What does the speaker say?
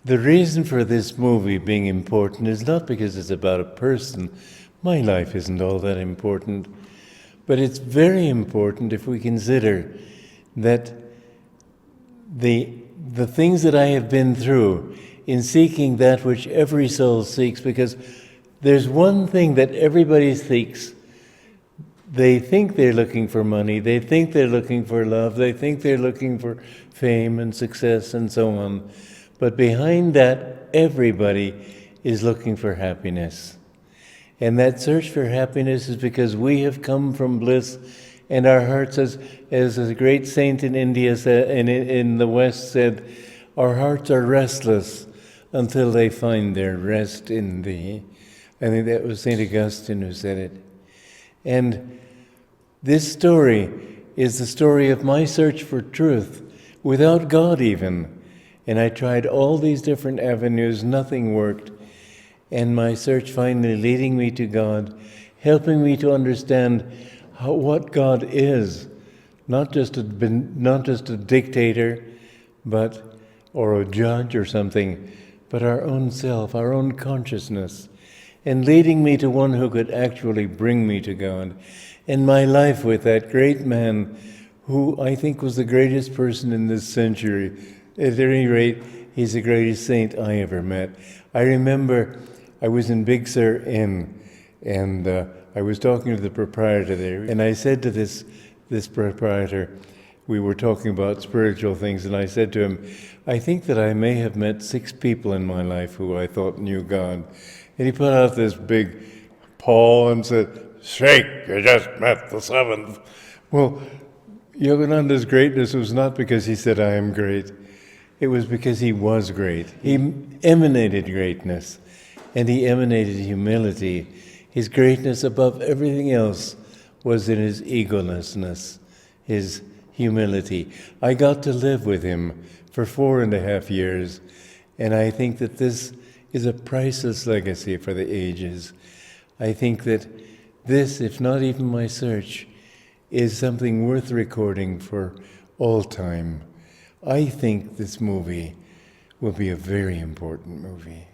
The reason for this movie being important is not because it's about a person. My life isn't all that important. But it's very important if we consider that the things that I have been through in seeking that which every soul seeks, because there's one thing that everybody seeks. They think they're looking for money, they think they're looking for love, they think they're looking for fame and success and so on. But behind that, everybody is looking for happiness. And that search for happiness is because we have come from bliss, and our hearts, as a great saint in India said, in the West said, our hearts are restless until they find their rest in thee. I think that was St. Augustine who said it. And this story is the story of my search for truth, without God even. And I tried all these different avenues, nothing worked. And my search finally leading me to God, helping me to understand what God is, not just a dictator, or a judge or something, but our own self, our own consciousness, and leading me to one who could actually bring me to God. And my life with that great man, who I think was the greatest person in this century. At any rate, he's the greatest saint I ever met. I remember I was in Big Sur Inn, and I was talking to the proprietor there, and I said to this proprietor, we were talking about spiritual things, and I said to him, I think that I may have met 6 people in my life who I thought knew God. And he put out this big paw and said, shake, you just met the 7th. Well, Yogananda's greatness was not because he said, I am great. It was because he was great. He emanated greatness, and he emanated humility. His greatness above everything else was in his egolessness, his humility. I got to live with him for 4.5 years, and I think that this is a priceless legacy for the ages. I think that this, if not even my search, is something worth recording for all time. I think this movie will be a very important movie.